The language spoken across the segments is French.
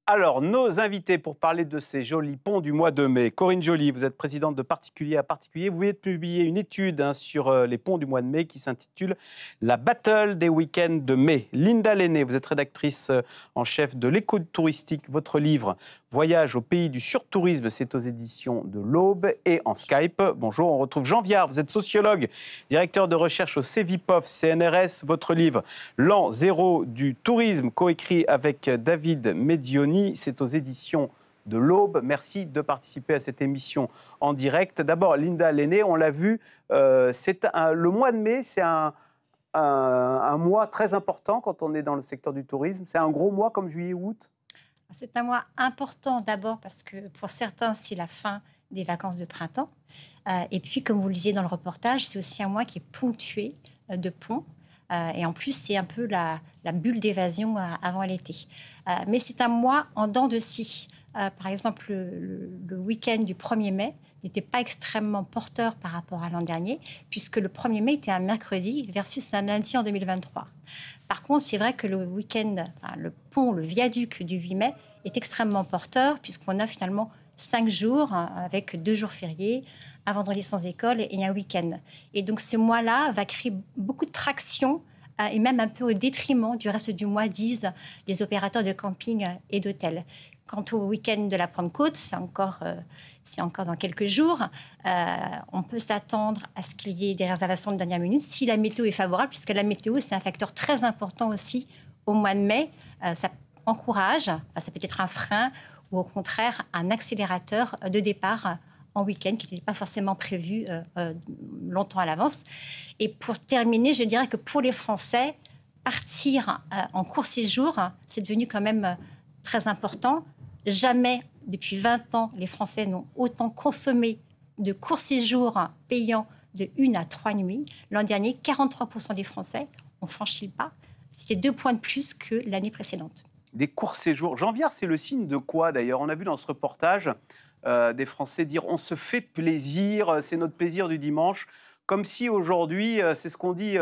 Alors, nos invités pour parler de ces jolis ponts du mois de mai. Corinne Joly, vous êtes présidente de Particulier à Particulier. Vous venez de publier une étude sur les ponts du mois de mai qui s'intitule « La battle des week-ends de mai ». Linda Lenné, vous êtes rédactrice en chef de l'éco-touristique. Votre livre « Voyage au pays du surtourisme », c'est aux éditions de l'Aube et en Skype. Bonjour, on retrouve Jean Viard, vous êtes sociologue, directeur de recherche au CEVIPOF, CNRS. Votre livre « L'an zéro du tourisme », coécrit avec David Medioni. C'est aux éditions de l'Aube. Merci de participer à cette émission en direct. D'abord, Linda Lenné, on l'a vu, le mois de mai, c'est un mois très important quand on est dans le secteur du tourisme. C'est un gros mois comme juillet-août. C'est un mois important d'abord parce que pour certains, c'est la fin des vacances de printemps. Et puis, comme vous le disiez dans le reportage, c'est aussi un mois qui est ponctué de ponts. Et en plus, c'est un peu la bulle d'évasion avant l'été. Mais c'est un mois en dents de scie. Par exemple, le week-end du 1er mai n'était pas extrêmement porteur par rapport à l'an dernier, puisque le 1er mai était un mercredi versus un lundi en 2023. Par contre, c'est vrai que le week-end, le pont, le viaduc du 8 mai est extrêmement porteur, puisqu'on a finalement 5 jours, avec 2 jours fériés, un vendredi sans école et un week-end. Et donc ce mois-là va créer beaucoup de traction et même un peu au détriment du reste du mois, disent les opérateurs de camping et d'hôtels. Quant au week-end de la Pentecôte, c'est encore dans quelques jours. On peut s'attendre à ce qu'il y ait des réservations de dernière minute si la météo est favorable, puisque la météo, c'est un facteur très important aussi au mois de mai. Ça encourage, ça peut être un frein ou au contraire un accélérateur de départ en week-end qui n'était pas forcément prévu longtemps à l'avance. Et pour terminer, je dirais que pour les Français, partir en court séjour, c'est devenu quand même très important. Jamais, depuis 20 ans, les Français n'ont autant consommé de courts séjours payants de 1 à 3 nuits. L'an dernier, 43% des Français ont franchi le pas. C'était 2 points de plus que l'année précédente. Des courts séjours. Jean Viard, c'est le signe de quoi d'ailleurs? On a vu dans ce reportage des Français dire on se fait plaisir, c'est notre plaisir du dimanche. Comme si aujourd'hui, c'est ce qu'on dit,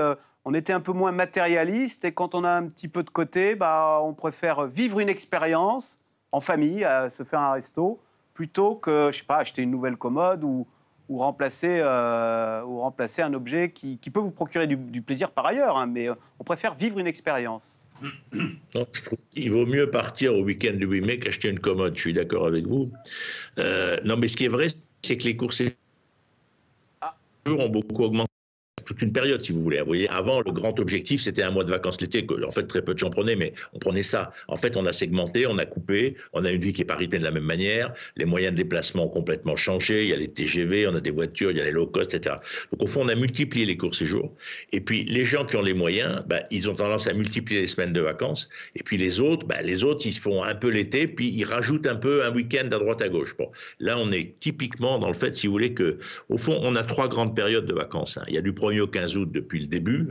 on était un peu moins matérialiste et quand on a un petit peu de côté, on préfère vivre une expérience en famille, se faire un resto, plutôt que, je sais pas, acheter une nouvelle commode ou remplacer un objet qui peut vous procurer du plaisir par ailleurs, hein, mais on préfère vivre une expérience. Non, je trouve qu'il vaut mieux partir au week-end du 8 mai qu'acheter une commode, je suis d'accord avec vous. Non, mais ce qui est vrai, c'est que les courses ont beaucoup augmenté. Toute une période, si vous voulez. Vous voyez, avant, le grand objectif, c'était un mois de vacances l'été, que, en fait, très peu de gens prenaient, mais on prenait ça. En fait, on a segmenté, on a coupé, on a une vie qui n'est pas rythmée de la même manière, les moyens de déplacement ont complètement changé, il y a les TGV, on a des voitures, il y a les low-cost, etc. Donc, au fond, on a multiplié les courts séjours. Et puis, les gens qui ont les moyens, ils ont tendance à multiplier les semaines de vacances. Et puis, les autres, ils se font un peu l'été, puis ils rajoutent un peu un week-end à droite à gauche. Bon, là, on est typiquement dans le fait, si vous voulez, que, au fond, on a 3 grandes périodes de vacances. Il y a du 1er au 15 août depuis le début,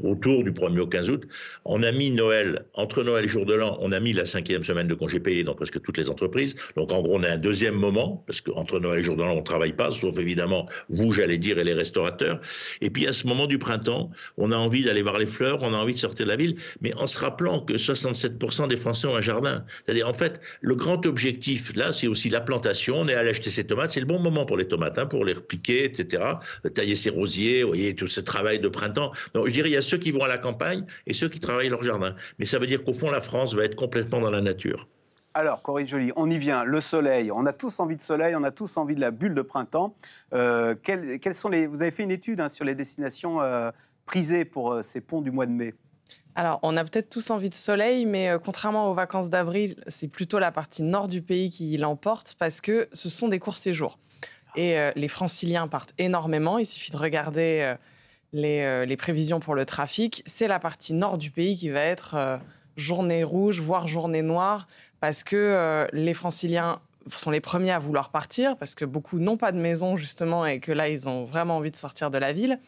autour du 1er au 15 août. On a mis Noël, entre Noël et jour de l'an, on a mis la 5e semaine de congés payés dans presque toutes les entreprises. Donc en gros, on a un deuxième moment, parce qu'entre Noël et jour de l'an, on ne travaille pas, sauf évidemment vous, j'allais dire, et les restaurateurs. Et puis à ce moment du printemps, on a envie d'aller voir les fleurs, on a envie de sortir de la ville, mais en se rappelant que 67% des Français ont un jardin. C'est-à-dire, en fait, le grand objectif, là, c'est aussi la plantation. On est allé acheter ses tomates. C'est le bon moment pour les tomates, pour les repiquer, etc. Tailler ses rosiers, vous voyez, tout ce travail de printemps. Donc, je dirais, il y a ceux qui vont à la campagne et ceux qui travaillent leur jardin. Mais ça veut dire qu'au fond, la France va être complètement dans la nature. Alors, Corinne Joly, on y vient. Le soleil, on a tous envie de soleil, on a tous envie de la bulle de printemps. Quelles sont vous avez fait une étude sur les destinations prisées pour ces ponts du mois de mai. Alors, on a peut-être tous envie de soleil, mais contrairement aux vacances d'avril, c'est plutôt la partie nord du pays qui l'emporte parce que ce sont des courts séjours. Et les Franciliens partent énormément. Il suffit de regarder les prévisions pour le trafic. C'est la partie nord du pays qui va être journée rouge, voire journée noire, parce que les Franciliens sont les premiers à vouloir partir, parce que beaucoup n'ont pas de maison, justement, et que là, ils ont vraiment envie de sortir de la ville.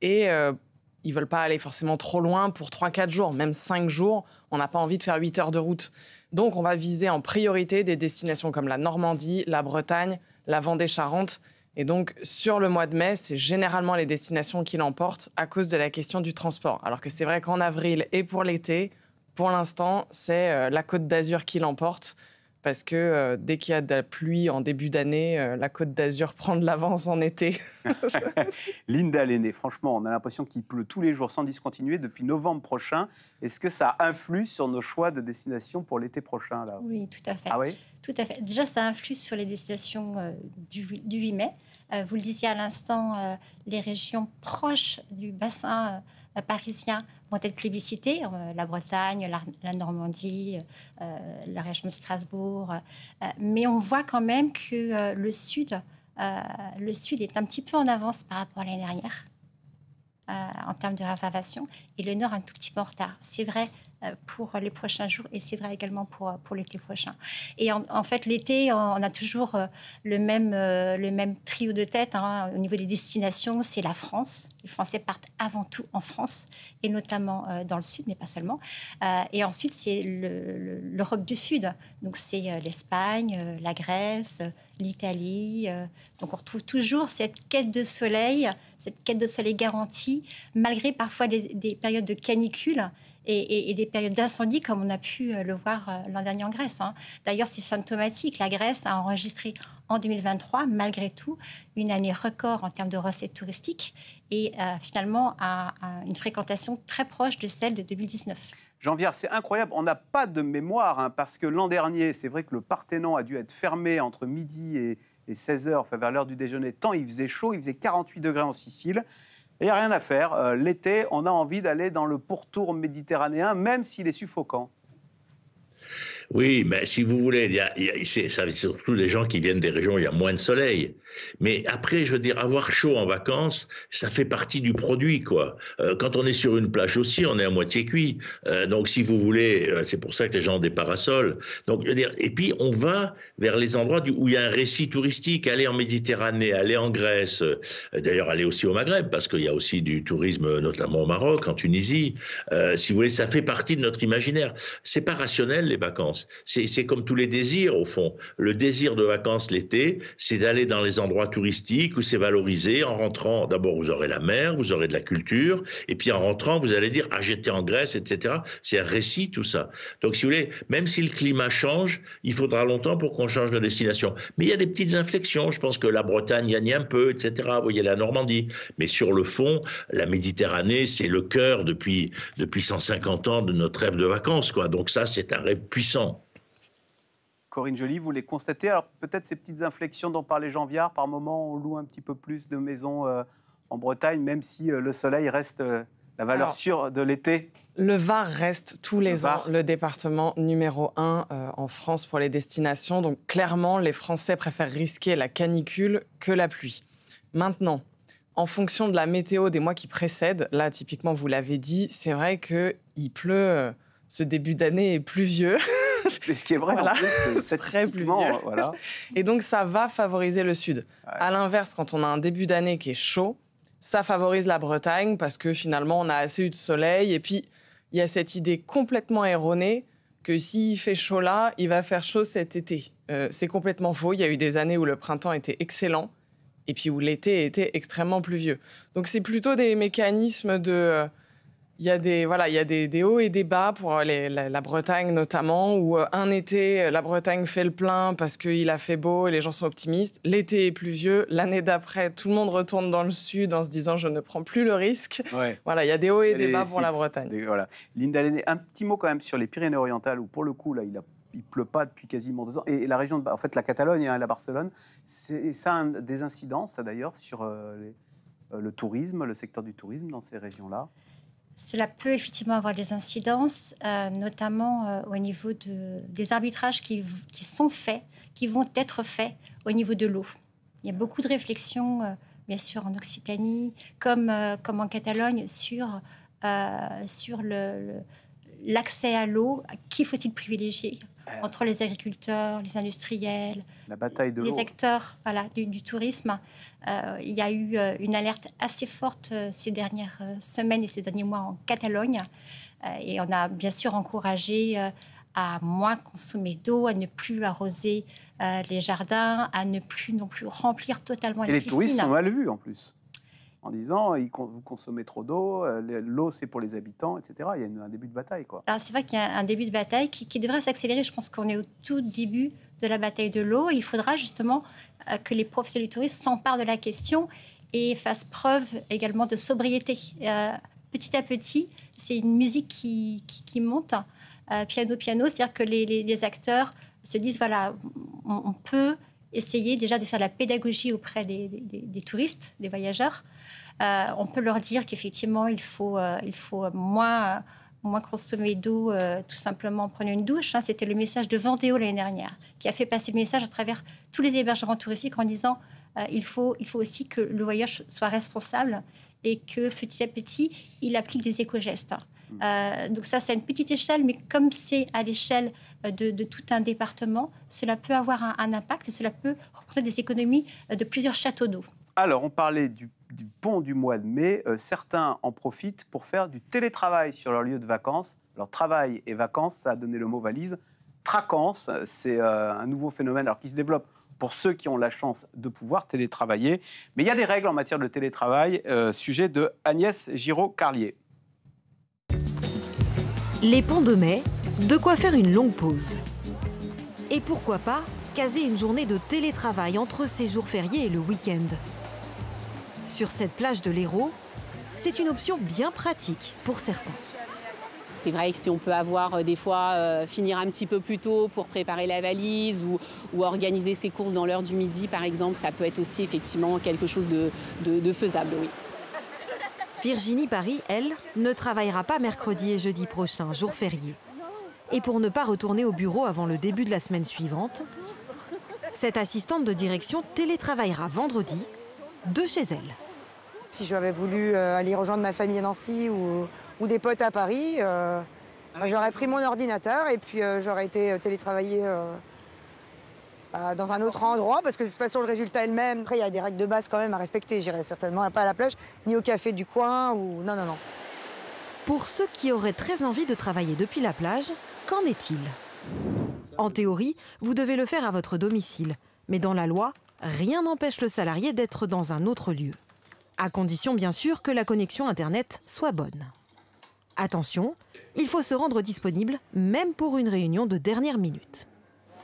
Et ils ne veulent pas aller forcément trop loin pour 3-4 jours, même 5 jours. On n'a pas envie de faire 8 heures de route. Donc, on va viser en priorité des destinations comme la Normandie, la Bretagne, la Vendée-Charente. Et donc, sur le mois de mai, c'est généralement les destinations qui l'emportent à cause de la question du transport. Alors que c'est vrai qu'en avril et pour l'été, Pour l'instant, c'est la Côte d'Azur qui l'emporte. Parce que dès qu'il y a de la pluie en début d'année, la Côte d'Azur prend de l'avance en été. Linda Lenné, franchement, on a l'impression qu'il pleut tous les jours sans discontinuer depuis novembre prochain. Est-ce que ça influe sur nos choix de destination pour l'été prochain là? Oui, tout à fait. Ah oui? Tout à fait. Déjà, ça influe sur les destinations du 8 mai. Vous le disiez à l'instant, les régions proches du bassin parisien vont être plébiscitées. La Bretagne, la Normandie, la région de Strasbourg. Mais on voit quand même que le Sud est un petit peu en avance par rapport à l'année dernière en termes de réservation, et le Nord un tout petit peu en retard. C'est vrai pour les prochains jours et c'est vrai également pour l'été prochain. Et en fait, l'été, on a toujours le même trio de tête. Au niveau des destinations, c'est la France. Les Français partent avant tout en France, et notamment dans le Sud, mais pas seulement. Et ensuite, c'est l'Europe du Sud. Donc, c'est l'Espagne, la Grèce, l'Italie. Donc, on retrouve toujours cette quête de soleil garantie, malgré parfois des périodes de canicule et des périodes d'incendie, comme on a pu le voir l'an dernier en Grèce. D'ailleurs, c'est symptomatique. La Grèce a enregistré en 2023, malgré tout, une année record en termes de recettes touristiques et finalement une fréquentation très proche de celle de 2019. Jean Viard, c'est incroyable, on n'a pas de mémoire, parce que l'an dernier, c'est vrai que le Parthénon a dû être fermé entre midi et 16h, enfin vers l'heure du déjeuner, tant il faisait chaud, il faisait 48 degrés en Sicile. Il n'y a rien à faire. L'été, on a envie d'aller dans le pourtour méditerranéen, même s'il est suffocant. Oui, mais si vous voulez, ça c'est surtout des gens qui viennent des régions où il y a moins de soleil. Mais après, je veux dire, avoir chaud en vacances, ça fait partie du produit, quoi. Quand on est sur une plage aussi, on est à moitié cuit. Donc, si vous voulez, c'est pour ça que les gens ont des parasols. Donc, je veux dire, et puis, on va vers les endroits où il y a un récit touristique. Aller en Méditerranée, aller en Grèce, d'ailleurs, aller aussi au Maghreb, parce qu'il y a aussi du tourisme, notamment au Maroc, en Tunisie. Si vous voulez, ça fait partie de notre imaginaire. C'est pas rationnel, les vacances. C'est comme tous les désirs, au fond. Le désir de vacances l'été, c'est d'aller dans les endroits touristiques où c'est valorisé. En rentrant, d'abord, vous aurez la mer, vous aurez de la culture, et puis en rentrant, vous allez dire « Ah, j'étais en Grèce, etc. » C'est un récit, tout ça. Donc, si vous voulez, même si le climat change, il faudra longtemps pour qu'on change de destination. Mais il y a des petites inflexions. Je pense que la Bretagne gagne un peu, etc. Vous voyez, la Normandie. Mais sur le fond, la Méditerranée, c'est le cœur depuis 150 ans de notre rêve de vacances, quoi. Donc ça, c'est un rêve puissant. Corinne Joly, vous les constatez? Alors peut-être ces petites inflexions dont parlait Jean Viard, par moment on loue un petit peu plus de maisons en Bretagne, même si le soleil reste la valeur sûre de l'été. Le Var reste tous les ans le département numéro 1 en France pour les destinations. Donc clairement, les Français préfèrent risquer la canicule que la pluie. Maintenant, en fonction de la météo des mois qui précèdent, là typiquement vous l'avez dit, c'est vrai qu'il pleut, ce début d'année est pluvieux. Mais ce qui est vrai, voilà. en plus, c'est très pluvieux. Voilà. Et donc, ça va favoriser le Sud. Ouais. À l'inverse, quand on a un début d'année qui est chaud, ça favorise la Bretagne parce que finalement, on a assez eu de soleil. Et puis, il y a cette idée complètement erronée que s'il fait chaud là, il va faire chaud cet été. C'est complètement faux. Il y a eu des années où le printemps était excellent et puis où l'été était extrêmement pluvieux. Donc, c'est plutôt des mécanismes de... Il y a des hauts et des bas pour la Bretagne notamment, où un été, la Bretagne fait le plein parce qu'il a fait beau et les gens sont optimistes. L'été est pluvieux. L'année d'après, tout le monde retourne dans le sud en se disant « je ne prends plus le risque ». Ouais. Voilà, il y a des hauts et des bas pour la Bretagne. Voilà. Linda Lenné, un petit mot quand même sur les Pyrénées-Orientales, où pour le coup, là, il pleut pas depuis quasiment 2 ans. Et la région, en fait, la Catalogne, la Barcelone, c'est ça des incidences, d'ailleurs, sur le tourisme, le secteur du tourisme dans ces régions-là. Cela peut effectivement avoir des incidences, notamment au niveau des arbitrages qui sont faits, qui vont être faits au niveau de l'eau. Il y a beaucoup de réflexions, bien sûr, en Occitanie, comme en Catalogne, sur l'accès à l'eau. Qui faut-il privilégier entre les agriculteurs, les industriels, la bataille de les acteurs du tourisme? Il y a eu une alerte assez forte ces dernières semaines et ces derniers mois en Catalogne. Et on a bien sûr encouragé à moins consommer d'eau, à ne plus arroser les jardins, à ne plus non plus remplir totalement les piscines. Et les touristes sont mal vus en plus. en disant vous consommez trop d'eau, l'eau c'est pour les habitants, etc. Il y a un début de bataille, quoi. Alors c'est vrai qu'il y a un début de bataille qui devrait s'accélérer. Je pense qu'on est au tout début de la bataille de l'eau. Il faudra justement que les professionnels du tourisme s'emparent de la question et fassent preuve également de sobriété. Petit à petit, c'est une musique qui monte, piano, c'est-à-dire que les acteurs se disent, voilà, on peut essayer déjà de faire de la pédagogie auprès des touristes, des voyageurs. On peut leur dire qu'effectivement, il faut moins consommer d'eau, tout simplement en prenant une douche. C'était le message de Vendéo l'année dernière, qui a fait passer le message à travers tous les hébergements touristiques en disant il faut aussi que le voyage soit responsable et que petit à petit, il applique des éco-gestes. Donc ça, c'est à une petite échelle, mais comme c'est à l'échelle de tout un département, cela peut avoir un impact et cela peut représenter des économies de plusieurs châteaux d'eau. Alors, on parlait du pont du mois de mai. Certains en profitent pour faire du télétravail sur leur lieu de vacances. Alors, travail et vacances, ça a donné le mot valise. Traquance, c'est un nouveau phénomène qui se développe pour ceux qui ont la chance de pouvoir télétravailler. Mais il y a des règles en matière de télétravail. Sujet de Agnès Giraud-Carlier. Les ponts de mai, de quoi faire une longue pause. Et pourquoi pas caser une journée de télétravail entre ces jours fériés et le week-end. Sur cette plage de l'Hérault, c'est une option bien pratique pour certains. C'est vrai que si on peut avoir des fois finir un petit peu plus tôt pour préparer la valise ou organiser ses courses dans l'heure du midi par exemple, ça peut être aussi effectivement quelque chose de faisable, oui. Virginie Paris, elle, ne travaillera pas mercredi et jeudi prochain, jour férié. Et pour ne pas retourner au bureau avant le début de la semaine suivante, cette assistante de direction télétravaillera vendredi de chez elle. Si j'avais voulu aller rejoindre ma famille à Nancy ou des potes à Paris, j'aurais pris mon ordinateur et puis j'aurais été télétravailler dans un autre endroit parce que de toute façon le résultat est le même. Après il y a des règles de base quand même à respecter. J'irai certainement pas à la plage ni au café du coin ou non. Pour ceux qui auraient très envie de travailler depuis la plage, qu'en est-il ? En théorie, vous devez le faire à votre domicile, mais dans la loi, rien n'empêche le salarié d'être dans un autre lieu. À condition bien sûr que la connexion Internet soit bonne. Attention, il faut se rendre disponible même pour une réunion de dernière minute.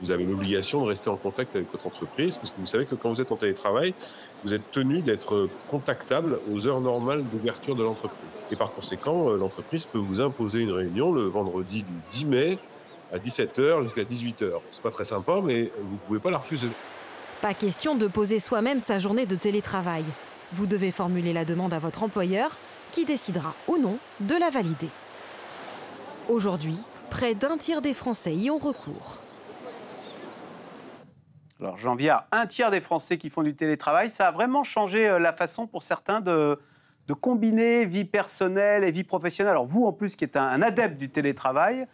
Vous avez l'obligation de rester en contact avec votre entreprise parce que vous savez que quand vous êtes en télétravail, vous êtes tenu d'être contactable aux heures normales d'ouverture de l'entreprise. Et par conséquent, l'entreprise peut vous imposer une réunion le vendredi du 10 mai à 17h jusqu'à 18h. C'est pas très sympa, mais vous ne pouvez pas la refuser. Pas question de poser soi-même sa journée de télétravail. Vous devez formuler la demande à votre employeur qui décidera ou non de la valider. Aujourd'hui, près d'un tiers des Français y ont recours. Alors, j'en viens à un tiers des Français qui font du télétravail. Ça a vraiment changé la façon pour certains de combiner vie personnelle et vie professionnelle. Alors, vous, en plus, qui êtes un adepte du télétravail,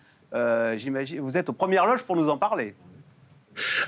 j'imagine, vous êtes aux premières loges pour nous en parler.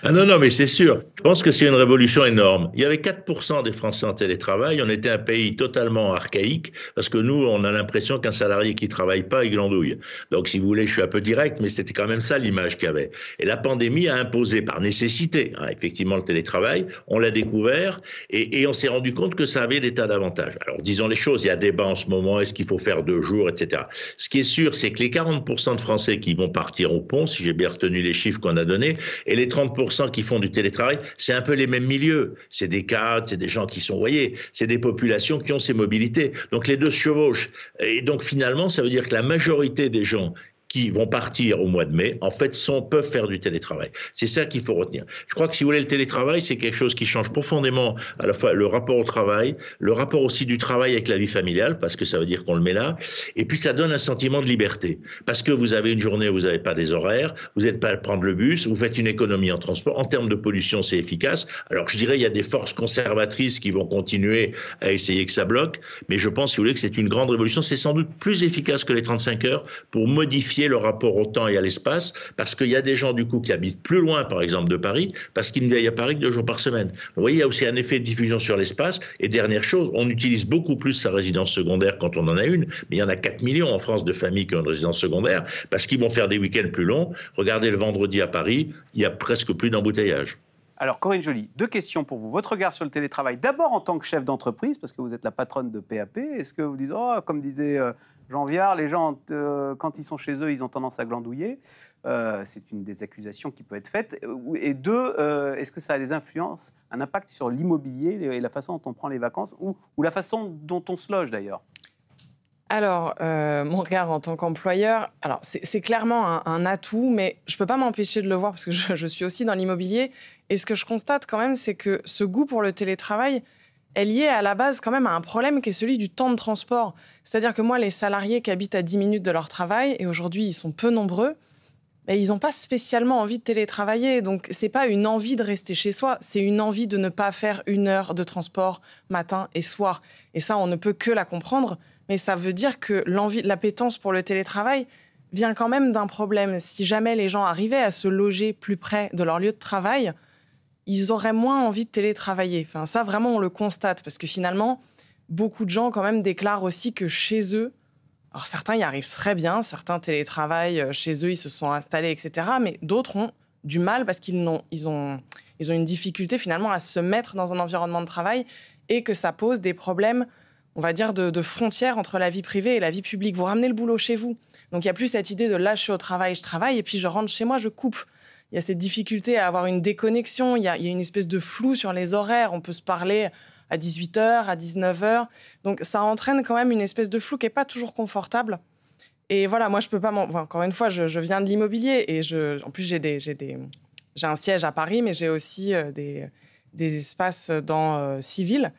Ah non, mais c'est sûr. Je pense que c'est une révolution énorme. Il y avait 4% des Français en télétravail. On était un pays totalement archaïque parce que nous, on a l'impression qu'un salarié qui ne travaille pas, il glandouille. Donc, si vous voulez, je suis un peu direct, mais c'était quand même ça l'image qu'il y avait. Et la pandémie a imposé par nécessité, effectivement, le télétravail. On l'a découvert et on s'est rendu compte que ça avait des tas d'avantages. Alors, disons les choses, il y a débat en ce moment, est-ce qu'il faut faire 2 jours, etc. Ce qui est sûr, c'est que les 40% de Français qui vont partir au pont, si j'ai bien retenu les chiffres qu'on a donnés, et les 30% qui font du télétravail, c'est un peu les mêmes milieux. C'est des cadres, c'est des gens qui sont, vous voyez, c'est des populations qui ont ces mobilités. Donc les deux se chevauchent. Et donc finalement, ça veut dire que la majorité des gens qui vont partir au mois de mai, en fait, peuvent faire du télétravail. C'est ça qu'il faut retenir. Je crois que si vous voulez, le télétravail, c'est quelque chose qui change profondément à la fois le rapport au travail, le rapport aussi du travail avec la vie familiale, parce que ça veut dire qu'on le met là, et puis ça donne un sentiment de liberté. Parce que vous avez une journée où vous n'avez pas des horaires, vous n'êtes pas à prendre le bus, vous faites une économie en transport. En termes de pollution, c'est efficace. Alors, je dirais, il y a des forces conservatrices qui vont continuer à essayer que ça bloque, mais je pense, si vous voulez, que c'est une grande révolution. C'est sans doute plus efficace que les 35 heures pour modifier le rapport au temps et à l'espace, parce qu'il y a des gens du coup qui habitent plus loin, par exemple, de Paris, parce qu'ils ne viennent à Paris que 2 jours par semaine. Vous voyez, il y a aussi un effet de diffusion sur l'espace. Et dernière chose, on utilise beaucoup plus sa résidence secondaire quand on en a une, mais il y en a 4 millions en France de familles qui ont une résidence secondaire, parce qu'ils vont faire des week-ends plus longs. Regardez le vendredi à Paris, il y a presque plus d'embouteillage. Alors, Corinne Joly, 2 questions pour vous. Votre regard sur le télétravail, d'abord en tant que chef d'entreprise, parce que vous êtes la patronne de PAP. Est-ce que vous dites, oh, comme disait Jean Viard, les gens, quand ils sont chez eux, ils ont tendance à glandouiller. C'est une des accusations qui peut être faite. Et 2, est-ce que ça a des influences, un impact sur l'immobilier et la façon dont on prend les vacances ou la façon dont on se loge d'ailleurs? Alors, mon regard en tant qu'employeur, alors c'est clairement un atout, mais je ne peux pas m'empêcher de le voir parce que je suis aussi dans l'immobilier. Et ce que je constate quand même, c'est que ce goût pour le télétravail est lié à la base quand même à un problème qui est celui du temps de transport. C'est-à-dire que moi, les salariés qui habitent à 10 minutes de leur travail, et aujourd'hui ils sont peu nombreux, mais ils n'ont pas spécialement envie de télétravailler. Donc, ce n'est pas une envie de rester chez soi, c'est une envie de ne pas faire 1 heure de transport matin et soir. Et ça, on ne peut que la comprendre. Mais ça veut dire que l'appétence pour le télétravail vient quand même d'un problème. Si jamais les gens arrivaient à se loger plus près de leur lieu de travail, ils auraient moins envie de télétravailler. Enfin, ça, vraiment, on le constate. Parce que finalement, beaucoup de gens quand même déclarent aussi que chez eux, alors certains y arrivent très bien, certains télétravaillent chez eux, ils se sont installés, etc. Mais d'autres ont du mal parce qu'ils ont une difficulté finalement à se mettre dans un environnement de travail et que ça pose des problèmes, on va dire, de frontières entre la vie privée et la vie publique. Vous ramenez le boulot chez vous. Donc, il n'y a plus cette idée de là, je suis au travail, je travaille, et puis je rentre chez moi, je coupe. Il y a cette difficulté à avoir une déconnexion, il y a une espèce de flou sur les horaires. On peut se parler à 18h, à 19h. Donc, ça entraîne quand même une espèce de flou qui n'est pas toujours confortable. Et voilà, moi, je peux pas... encore une fois, je viens de l'immobilier, et en plus, j'ai un siège à Paris, mais j'ai aussi des espaces dans civil.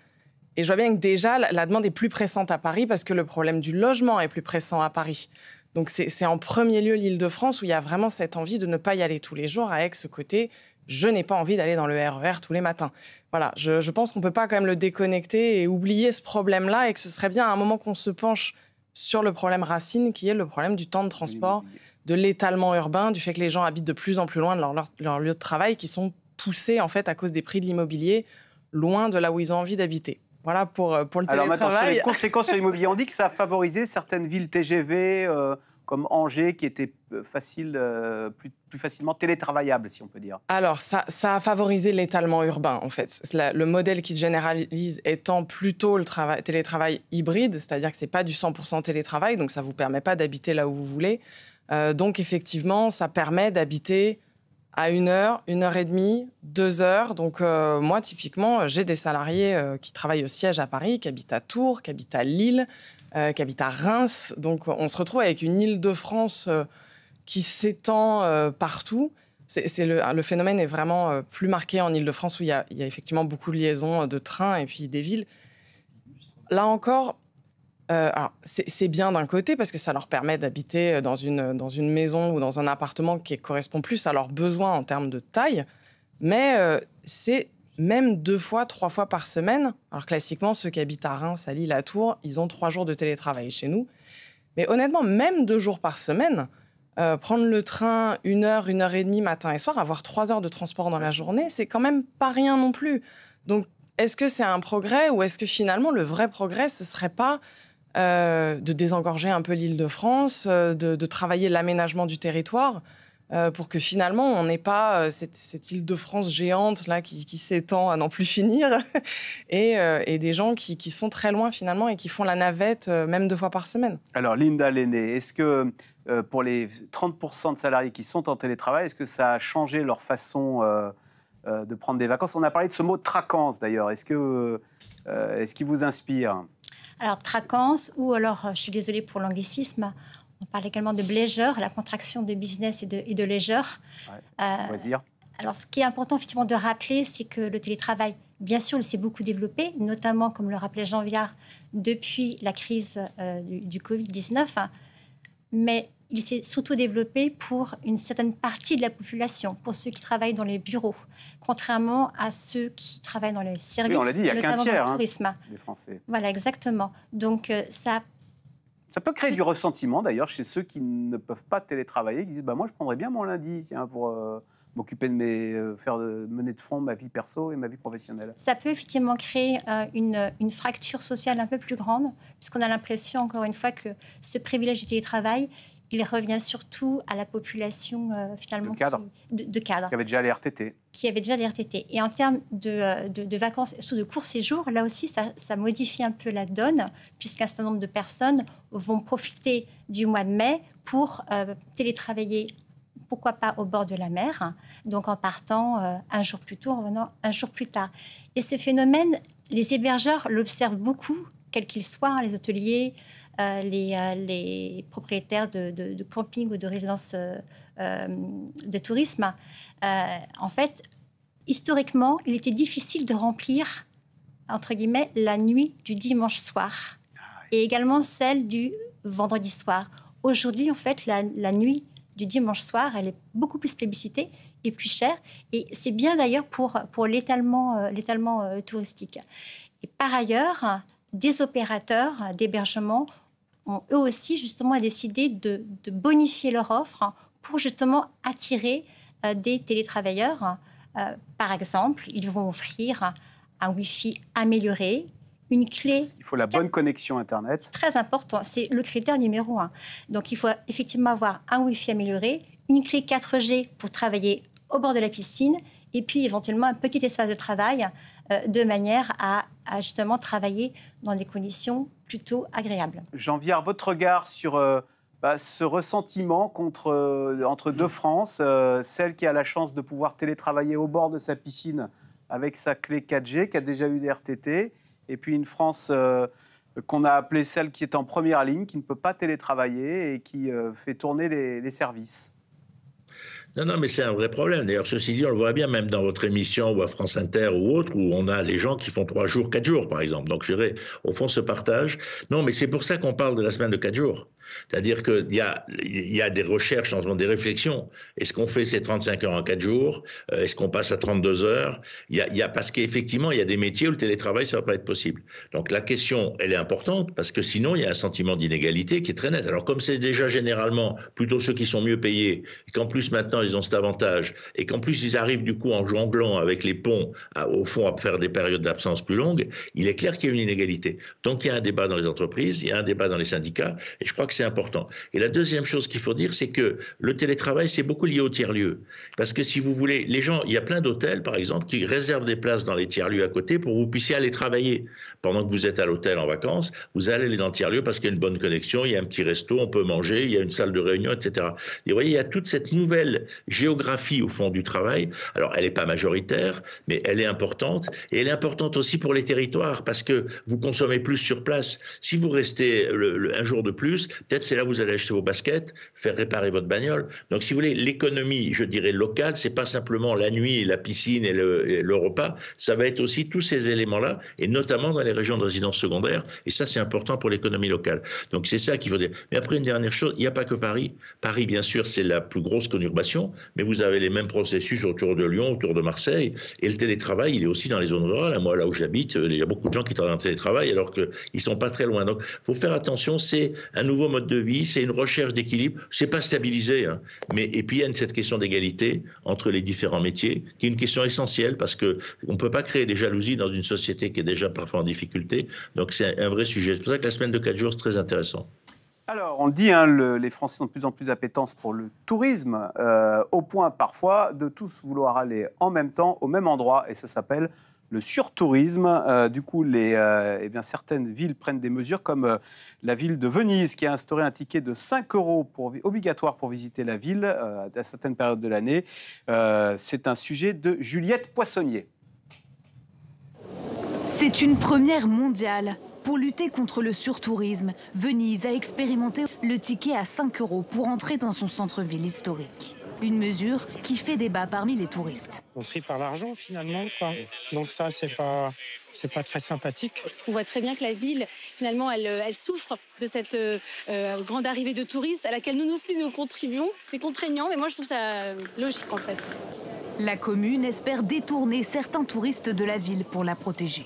Et je vois bien que déjà, la demande est plus pressante à Paris parce que le problème du logement est plus pressant à Paris. Donc, c'est en premier lieu l'Île-de-France où il y a vraiment cette envie de ne pas y aller tous les jours avec ce côté « je n'ai pas envie d'aller dans le RER tous les matins ». Voilà, je pense qu'on ne peut pas quand même le déconnecter et oublier ce problème-là et que ce serait bien à un moment qu'on se penche sur le problème racine qui est le problème du temps de transport, de l'étalement urbain, du fait que les gens habitent de plus en plus loin de leur lieu de travail, qui sont poussés en fait à cause des prix de l'immobilier loin de là où ils ont envie d'habiter. Voilà pour le télétravail. Alors maintenant, sur les conséquences sur l'immobilier, on dit que ça a favorisé certaines villes TGV comme Angers qui étaient plus facilement télétravaillables, si on peut dire. Alors, ça a favorisé l'étalement urbain, en fait. Le modèle qui se généralise étant plutôt le télétravail hybride, c'est-à-dire que ce n'est pas du 100% télétravail, donc ça ne vous permet pas d'habiter là où vous voulez. Donc, effectivement, ça permet d'habiter à 1 heure, 1 heure et demie, 2 heures. Donc, moi, typiquement, j'ai des salariés qui travaillent au siège à Paris, qui habitent à Tours, qui habitent à Lille, qui habitent à Reims. Donc, on se retrouve avec une Île-de-France qui s'étend partout. Le phénomène est vraiment plus marqué en Île-de-France, où il y a effectivement beaucoup de liaisons de trains et puis des villes. Là encore... alors, c'est bien d'un côté parce que ça leur permet d'habiter dans une maison ou dans un appartement qui correspond plus à leurs besoins en termes de taille, mais c'est même 2 fois, 3 fois par semaine. Alors classiquement, ceux qui habitent à Reims, à Lille, à Tours, ils ont 3 jours de télétravail chez nous. Mais honnêtement, même 2 jours par semaine, prendre le train 1 heure, 1 heure et demie matin et soir, avoir 3 heures de transport dans la journée, c'est quand même pas rien non plus. Donc, est-ce que c'est un progrès ou est-ce que finalement, le vrai progrès, ce serait pas de désengorger un peu l'Île-de-France, de travailler l'aménagement du territoire pour que finalement on n'ait pas cette Île-de-France géante là qui s'étend à n'en plus finir et des gens qui sont très loin finalement et qui font la navette même 2 fois par semaine. Alors Linda Lenné, est-ce que pour les 30% de salariés qui sont en télétravail, est-ce que ça a changé leur façon de prendre des vacances? On a parlé de ce mot traquance d'ailleurs. Est-ce qu'il vous inspire? Alors, traquance, ou alors, je suis désolée pour l'anglicisme, on parle également de leisure, la contraction de business et de leisure. Loisir. Alors, ce qui est important, effectivement, de rappeler, c'est que le télétravail, bien sûr, il s'est beaucoup développé, notamment, comme le rappelait Jean Viard, depuis la crise du Covid-19, mais il s'est surtout développé pour une certaine partie de la population, pour ceux qui travaillent dans les bureaux, contrairement à ceux qui travaillent dans les services, oui, on l'a dit, il y a qu'un tiers dans le tourisme. Des Français. Voilà, exactement. Donc, ça peut créer du ressentiment, d'ailleurs, chez ceux qui ne peuvent pas télétravailler, qui disent « moi, je prendrais bien mon lundi pour m'occuper de mener de front ma vie perso et ma vie professionnelle ». Ça peut effectivement créer une fracture sociale un peu plus grande, puisqu'on a l'impression, encore une fois, que ce privilège du télétravail, il revient surtout à la population finalement de cadres. Qui avait déjà les RTT. Qui avait déjà les RTT. Et en termes de vacances, de courts séjours, là aussi, ça modifie un peu la donne, puisqu'un certain nombre de personnes vont profiter du mois de mai pour télétravailler, pourquoi pas au bord de la mer, donc en partant un jour plus tôt, en revenant un jour plus tard. Et ce phénomène, les hébergeurs l'observent beaucoup, quels qu'ils soient, les hôteliers, les propriétaires de camping ou de résidences de tourisme. En fait, historiquement, il était difficile de remplir, entre guillemets, la nuit du dimanche soir et également celle du vendredi soir. Aujourd'hui, en fait, la nuit du dimanche soir, elle est beaucoup plus plébiscitée et plus chère. Et c'est bien d'ailleurs pour l'étalement touristique. Et par ailleurs, des opérateurs d'hébergement ont eux aussi justement décidé de bonifier leur offre pour justement attirer des télétravailleurs. Par exemple, ils vont offrir un Wi-Fi amélioré, une clé... Il faut la bonne connexion Internet. C'est très important, c'est le critère numéro 1. Donc il faut effectivement avoir un Wi-Fi amélioré, une clé 4G pour travailler au bord de la piscine et puis éventuellement un petit espace de travail de manière à justement travailler dans des conditions plutôt agréables. Jean Viard, votre regard sur ce ressentiment entre deux France, celle qui a la chance de pouvoir télétravailler au bord de sa piscine avec sa clé 4G, qui a déjà eu des RTT, et puis une France qu'on a appelée celle qui est en première ligne, qui ne peut pas télétravailler et qui fait tourner les services. Non, mais c'est un vrai problème. D'ailleurs, ceci dit, on le voit bien même dans votre émission ou à France Inter ou autre, où on a les gens qui font 3 jours, 4 jours, par exemple. Donc, je dirais, au fond, ce partage. Non, mais c'est pour ça qu'on parle de la semaine de 4 jours. C'est-à-dire qu'il y a des recherches, des réflexions. Est-ce qu'on fait ces 35 heures en 4 jours? Est-ce qu'on passe à 32 heures? Parce qu'effectivement, il y a des métiers où le télétravail, ça ne va pas être possible. Donc la question, elle est importante, parce que sinon, il y a un sentiment d'inégalité qui est très net. Alors comme c'est déjà généralement plutôt ceux qui sont mieux payés, et qu'en plus maintenant, ils ont cet avantage, et qu'en plus, ils arrivent du coup en jonglant avec les ponts, au fond, à faire des périodes d'absence plus longues, il est clair qu'il y a une inégalité. Donc il y a un débat dans les entreprises, il y a un débat dans les syndicats, et je crois que c'est important. Et la deuxième chose qu'il faut dire, c'est que le télétravail, c'est beaucoup lié aux tiers-lieux. Parce que si vous voulez, les gens, il y a plein d'hôtels, par exemple, qui réservent des places dans les tiers-lieux à côté pour que vous puissiez aller travailler. Pendant que vous êtes à l'hôtel en vacances, vous allez aller dans le tiers-lieu parce qu'il y a une bonne connexion, il y a un petit resto, on peut manger, il y a une salle de réunion, etc. Et vous voyez, il y a toute cette nouvelle géographie au fond du travail. Alors, elle n'est pas majoritaire, mais elle est importante. Et elle est importante aussi pour les territoires parce que vous consommez plus sur place. Si vous restez un jour de plus, peut-être c'est là où vous allez acheter vos baskets, faire réparer votre bagnole. Donc, si vous voulez, l'économie, je dirais, locale, c'est pas simplement la nuit, la piscine et le repas. Ça va être aussi tous ces éléments-là, et notamment dans les régions de résidence secondaire. Et ça, c'est important pour l'économie locale. Donc, c'est ça qu'il faut dire. Mais après, une dernière chose, il n'y a pas que Paris. Paris, bien sûr, c'est la plus grosse conurbation, mais vous avez les mêmes processus autour de Lyon, autour de Marseille. Et le télétravail, il est aussi dans les zones rurales. Moi, là où j'habite, il y a beaucoup de gens qui travaillent en télétravail alors qu'ils ne sont pas très loin. Donc, il faut faire attention. C'est un nouveau mode de vie, c'est une recherche d'équilibre. C'est pas stabilisé, hein. Et puis, il y a cette question d'égalité entre les différents métiers, qui est une question essentielle parce qu'on ne peut pas créer des jalousies dans une société qui est déjà parfois en difficulté. Donc, c'est un vrai sujet. C'est pour ça que la semaine de 4 jours, c'est très intéressant. Alors, on le dit, les Français ont de plus en plus appétence pour le tourisme, au point parfois de tous vouloir aller en même temps au même endroit, et ça s'appelle le surtourisme. Du coup, certaines villes prennent des mesures, comme la ville de Venise, qui a instauré un ticket de 5 € obligatoire pour visiter la ville à certaines périodes de l'année. C'est un sujet de Juliette Poissonnier. C'est une première mondiale. Pour lutter contre le surtourisme, Venise a expérimenté le ticket à 5 € pour entrer dans son centre-ville historique. Une mesure qui fait débat parmi les touristes. On trie par l'argent finalement, quoi. Donc ça, c'est pas très sympathique. On voit très bien que la ville, finalement, elle souffre de cette grande arrivée de touristes à laquelle nous aussi nous contribuons. C'est contraignant, mais moi je trouve ça logique en fait. La commune espère détourner certains touristes de la ville pour la protéger.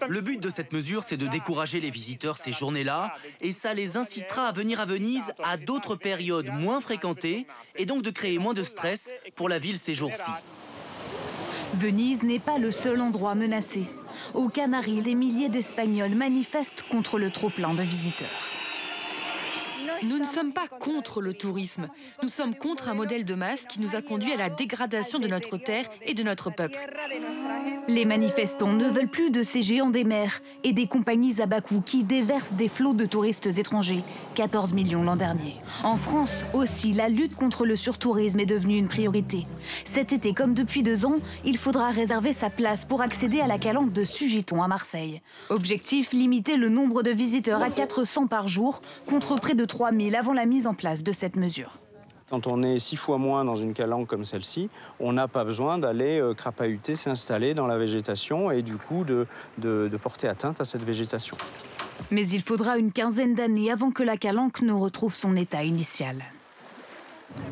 Le but de cette mesure, c'est de décourager les visiteurs ces journées-là, et ça les incitera à venir à Venise à d'autres périodes moins fréquentées, et donc de créer moins de stress pour la ville ces jours-ci. Venise n'est pas le seul endroit menacé. Aux Canaries, des milliers d'Espagnols manifestent contre le trop-plein de visiteurs. Nous ne sommes pas contre le tourisme. Nous sommes contre un modèle de masse qui nous a conduit à la dégradation de notre terre et de notre peuple. Les manifestants ne veulent plus de ces géants des mers et des compagnies à bas coût qui déversent des flots de touristes étrangers, 14 millions l'an dernier. En France aussi, la lutte contre le surtourisme est devenue une priorité. Cet été, comme depuis 2 ans, il faudra réserver sa place pour accéder à la calanque de Sugiton à Marseille. Objectif, limiter le nombre de visiteurs à 400 par jour, contre près de 3000 avant la mise en place de cette mesure. Quand on est 6 fois moins dans une calanque comme celle-ci, on n'a pas besoin d'aller crapahuter, s'installer dans la végétation et du coup de porter atteinte à cette végétation. Mais il faudra une quinzaine d'années avant que la calanque ne retrouve son état initial.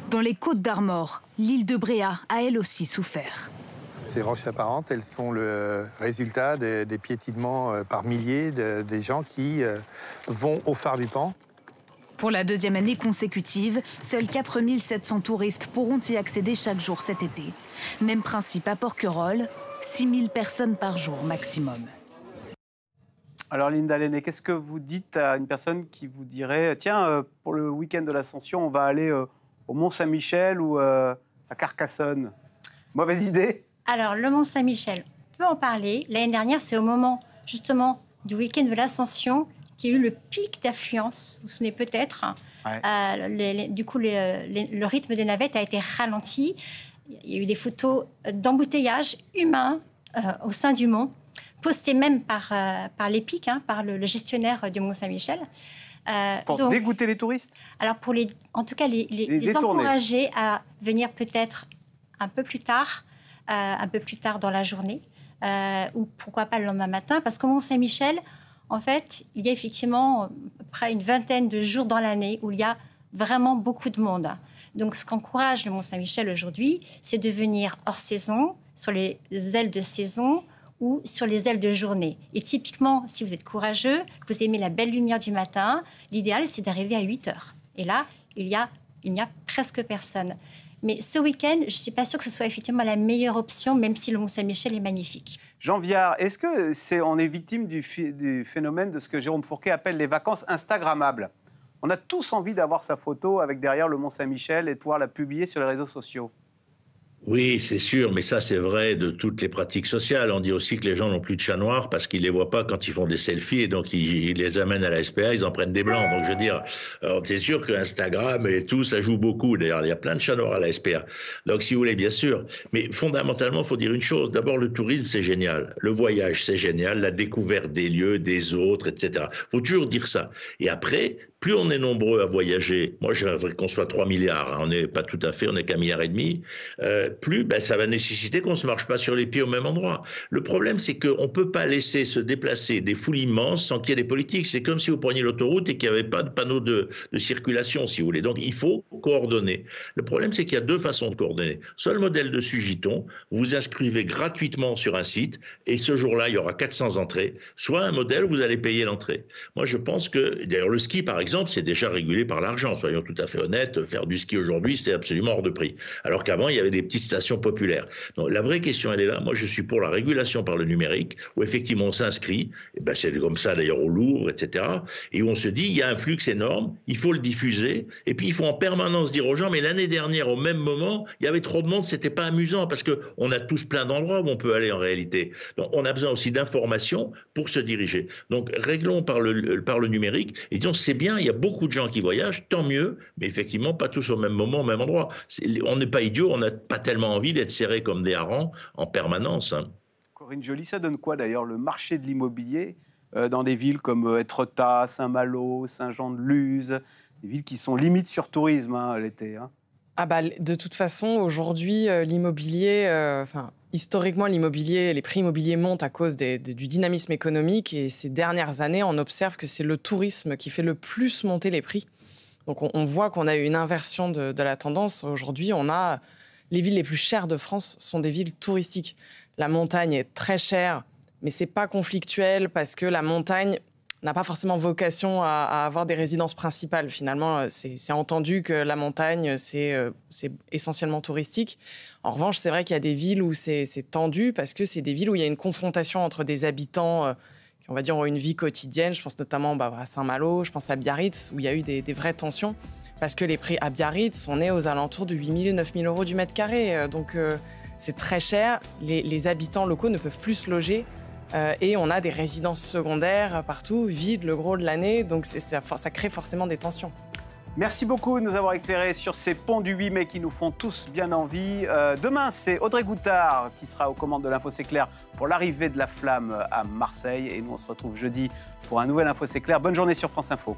Dans les Côtes d'Armor, l'île de Bréa a elle aussi souffert. Ces roches apparentes, elles sont le résultat des piétinements par milliers des gens qui vont au phare du Pan. Pour la 2e année consécutive, seuls 4 700 touristes pourront y accéder chaque jour cet été. Même principe à Porquerolles, 6 000 personnes par jour maximum. Alors Linda Lenné, qu'est-ce que vous dites à une personne qui vous dirait « Tiens, pour le week-end de l'Ascension, on va aller au Mont-Saint-Michel ou à Carcassonne ». Mauvaise idée? Alors, le Mont-Saint-Michel, on peut en parler. L'année dernière, c'est au moment, justement, du week-end de l'Ascension qu'il y a eu le pic d'affluence. Vous vous souvenez peut-être. Ouais. Du coup, le rythme des navettes a été ralenti. Il y a eu des photos d'embouteillage humain au sein du mont, postées même par l'EPIC, par le gestionnaire du Mont-Saint-Michel. Pour dégoûter les touristes? Alors, en tout cas, les encourager à venir peut-être un peu plus tard dans la journée, ou pourquoi pas le lendemain matin, parce qu'au Mont-Saint-Michel, en fait, il y a effectivement à peu près une vingtaine de jours dans l'année où il y a vraiment beaucoup de monde. Donc, ce qu'encourage le Mont-Saint-Michel aujourd'hui, c'est de venir hors saison, sur les ailes de saison ou sur les ailes de journée. Et typiquement, si vous êtes courageux, que vous aimez la belle lumière du matin, l'idéal, c'est d'arriver à 8 heures. Et là, il n'y a presque personne. Mais ce week-end, je ne suis pas sûre que ce soit effectivement la meilleure option, même si le Mont-Saint-Michel est magnifique. Jean Viard, est-ce qu'on est victime du phénomène de ce que Jérôme Fourquet appelle les vacances instagrammables? On a tous envie d'avoir sa photo avec derrière le Mont-Saint-Michel et de pouvoir la publier sur les réseaux sociaux. Oui, c'est sûr, mais ça, c'est vrai de toutes les pratiques sociales. On dit aussi que les gens n'ont plus de chat noir parce qu'ils ne les voient pas quand ils font des selfies et donc ils les amènent à la SPA, ils en prennent des blancs. Donc, je veux dire, c'est sûr que Instagram et tout, ça joue beaucoup. D'ailleurs, il y a plein de chats noirs à la SPA. Donc, si vous voulez, bien sûr. Mais fondamentalement, il faut dire une chose. D'abord, le tourisme, c'est génial. Le voyage, c'est génial. La découverte des lieux, des autres, etc. Il faut toujours dire ça. Et après, plus on est nombreux à voyager, moi j'aimerais qu'on soit 3 milliards, hein, on n'est pas tout à fait, on n'est qu'1,5 milliard, plus ça va nécessiter qu'on ne se marche pas sur les pieds au même endroit. Le problème, c'est qu'on ne peut pas laisser se déplacer des foules immenses sans qu'il y ait des politiques. C'est comme si vous preniez l'autoroute et qu'il n'y avait pas de panneau de circulation, si vous voulez. Donc il faut coordonner. Le problème, c'est qu'il y a 2 façons de coordonner. Soit le modèle de Sugiton, vous inscrivez gratuitement sur un site et ce jour-là, il y aura 400 entrées. Soit un modèle où vous allez payer l'entrée. Moi, je pense que, d'ailleurs, le ski, par exemple, c'est déjà régulé par l'argent. Soyons tout à fait honnêtes, faire du ski aujourd'hui, c'est absolument hors de prix. Alors qu'avant, il y avait des petites stations populaires. Donc, la vraie question, elle est là. Moi, je suis pour la régulation par le numérique, où effectivement on s'inscrit, et c'est comme ça d'ailleurs au Louvre, etc., et où on se dit, il y a un flux énorme, il faut le diffuser, et puis il faut en permanence dire aux gens, mais l'année dernière, au même moment, il y avait trop de monde, c'était pas amusant, parce qu'on a tous plein d'endroits où on peut aller en réalité. Donc, on a besoin aussi d'informations pour se diriger. Donc, réglons par le numérique, et disons, c'est bien, il y a beaucoup de gens qui voyagent, tant mieux, mais effectivement, pas tous au même moment, au même endroit. On n'est pas idiots, on n'a pas tellement envie d'être serrés comme des harengs en permanence. Hein. Corinne Joly, ça donne quoi d'ailleurs, le marché de l'immobilier dans des villes comme Étretat, Saint-Malo, Saint-Jean-de-Luz, des villes qui sont limite sur tourisme l'été, hein. De toute façon, aujourd'hui, l'immobilier, historiquement, les prix immobiliers montent à cause du dynamisme économique. Et ces dernières années, on observe que c'est le tourisme qui fait le plus monter les prix. Donc, on voit qu'on a eu une inversion de la tendance. Aujourd'hui, les villes les plus chères de France sont des villes touristiques. La montagne est très chère, mais c'est pas conflictuel parce que la montagne n'a pas forcément vocation à avoir des résidences principales. Finalement, c'est entendu que la montagne, c'est essentiellement touristique. En revanche, c'est vrai qu'il y a des villes où c'est tendu parce que c'est des villes où il y a une confrontation entre des habitants qui on va dire, ont une vie quotidienne. Je pense notamment à Saint-Malo, je pense à Biarritz, où il y a eu des vraies tensions. Parce que les prix à Biarritz, on est aux alentours de 8 000, 9 000 euros du mètre carré. Donc, c'est très cher. Les habitants locaux ne peuvent plus se loger. Et on a des résidences secondaires partout, vides le gros de l'année. Donc, ça crée forcément des tensions. Merci beaucoup de nous avoir éclairés sur ces ponts du 8 mai qui nous font tous bien envie. Demain, c'est Audrey Goutard qui sera aux commandes de l'Info C'est Clair pour l'arrivée de la flamme à Marseille. Et nous, on se retrouve jeudi pour un nouvel Info C'est Clair. Bonne journée sur France Info.